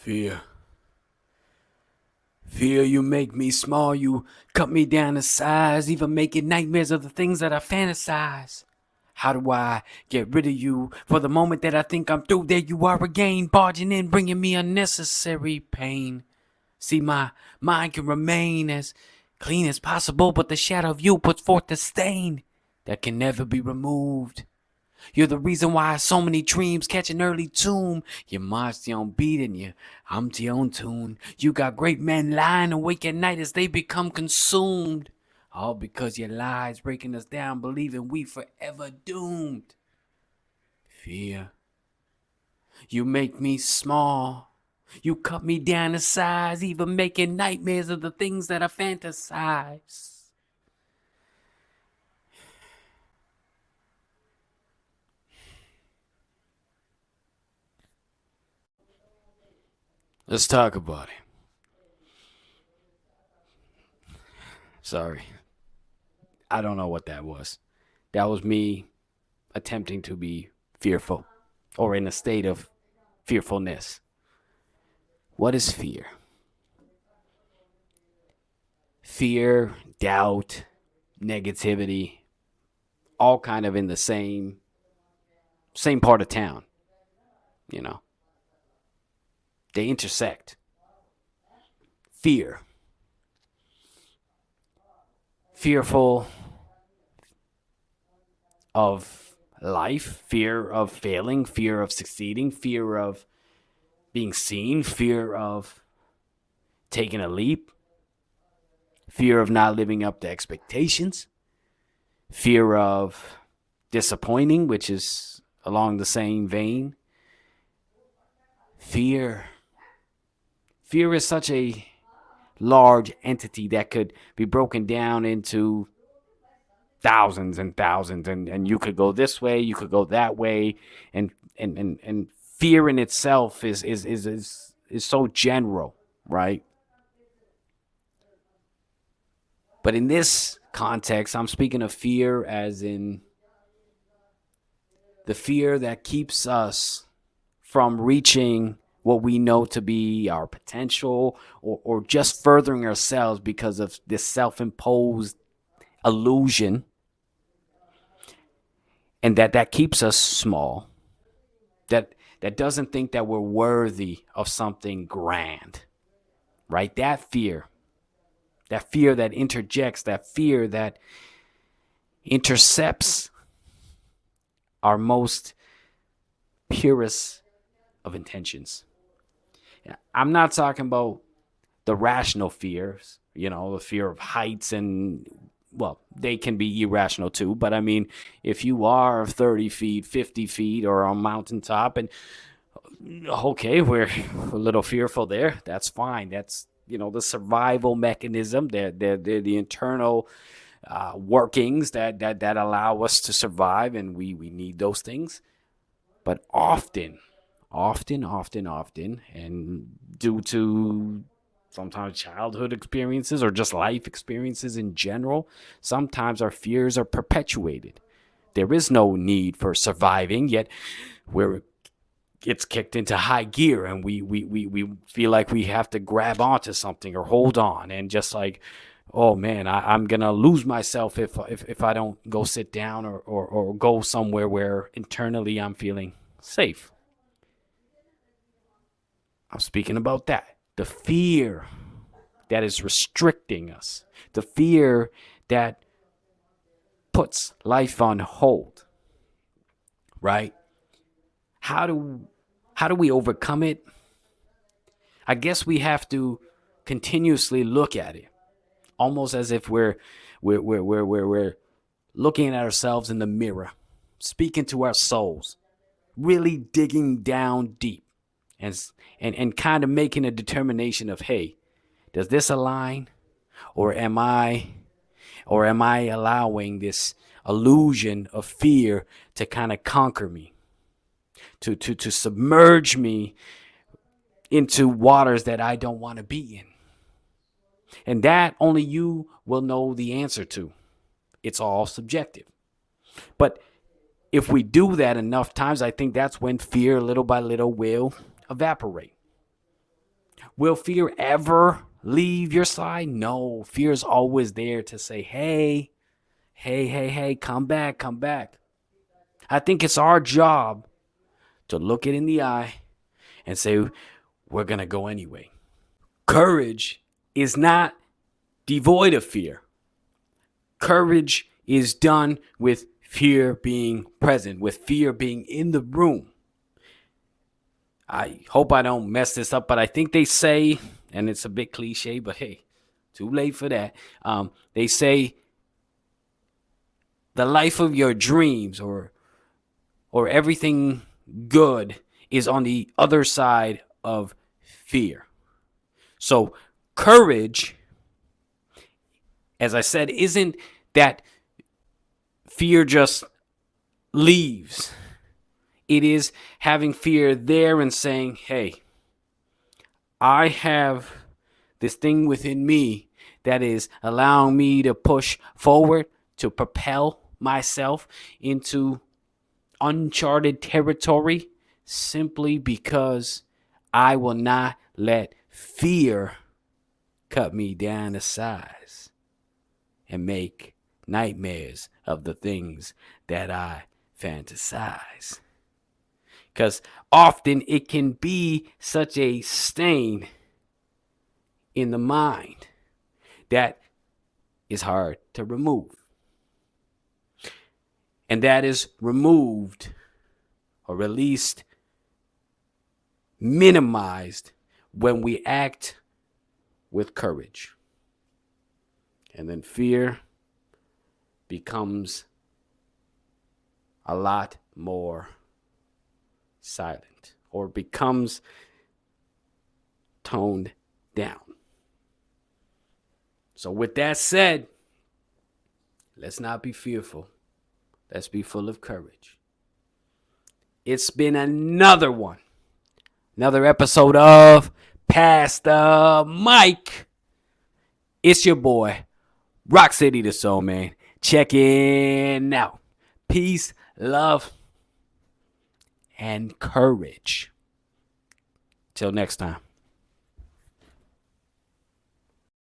Fear. Fear, you make me small, you cut me down to size, even making nightmares of the things that I fantasize. How do I get rid of you? For the moment that I think I'm through, there you are again, barging in, bringing me unnecessary pain. See, my mind can remain as clean as possible, but the shadow of you puts forth a stain that can never be removed. You're the reason why so many dreams catch an early tomb. Your mind's the own beat and you, I'm the own tune. You got great men lying awake at night as they become consumed. All because your lies breaking us down, believing we forever doomed. Fear. You make me small. You cut me down to size, even making nightmares of the things that I fantasize. Let's talk about it. Sorry. I don't know what that was. That was me attempting to be fearful or in a state of fearfulness. What is fear? Fear, doubt, negativity, all kind of in the same part of town, you know. They intersect. Fear. Fearful of life, fear of failing, fear of succeeding, fear of being seen, fear of taking a leap, fear of not living up to expectations, fear of disappointing, which is along the same vein. Fear is such a large entity that could be broken down into thousands and thousands, and you could go this way, you could go that way, and fear in itself is so general, right? But in this context, I'm speaking of fear as in the fear that keeps us from reaching what we know to be our potential, or just furthering ourselves because of this self-imposed illusion, and that keeps us small, that doesn't think that we're worthy of something grand, right? That fear that interjects, that fear that intercepts our most purest of intentions. I'm not talking about the rational fears, the fear of heights, and well, they can be irrational too. But I mean, if you are 30 feet, 50 feet, or on a mountaintop, and okay, we're a little fearful there, that's fine. That's, the survival mechanism, the internal workings that allow us to survive, and we need those things. But often, and due to sometimes childhood experiences or just life experiences in general, sometimes our fears are perpetuated. There is no need for surviving, yet it's kicked into high gear, and we feel like we have to grab onto something or hold on, and just like, oh man, I'm gonna lose myself if I don't go sit down or go somewhere where internally I'm feeling safe. I'm speaking about that. The fear that is restricting us. The fear that puts life on hold. Right? How do we overcome it? I guess we have to continuously look at it, almost as if we're looking at ourselves in the mirror, speaking to our souls, really digging down deep, and kind of making a determination of, hey, does this align, or am I allowing this illusion of fear to kind of conquer me, to submerge me into waters that I don't want to be in? And that only you will know the answer to. It's all subjective. But if we do that enough times, I think that's when fear, little by little, will evaporate. Will fear ever leave your side? No, fear is always there to say, hey, come back, come back. I think it's our job to look it in the eye and say, we're going to go anyway. Courage is not devoid of fear. Courage is done with fear being present, with fear being in the room. I hope I don't mess this up, but I think they say, and it's a bit cliche, but hey, too late for that. They say the life of your dreams or everything good is on the other side of fear. So courage, as I said, isn't that fear just leaves. It is having fear there and saying, hey, I have this thing within me that is allowing me to push forward, to propel myself into uncharted territory simply because I will not let fear cut me down to size and make nightmares of the things that I fantasize. Because often it can be such a stain in the mind that is hard to remove. And that is removed or at least minimized when we act with courage. And then fear becomes a lot more silent or becomes toned down. So with that said, let's not be fearful. Let's be full of courage. It's been another episode of Pastor Mike. It's your boy, Rock City the Soul Man. Checking out. Peace, love, and courage. Till next time.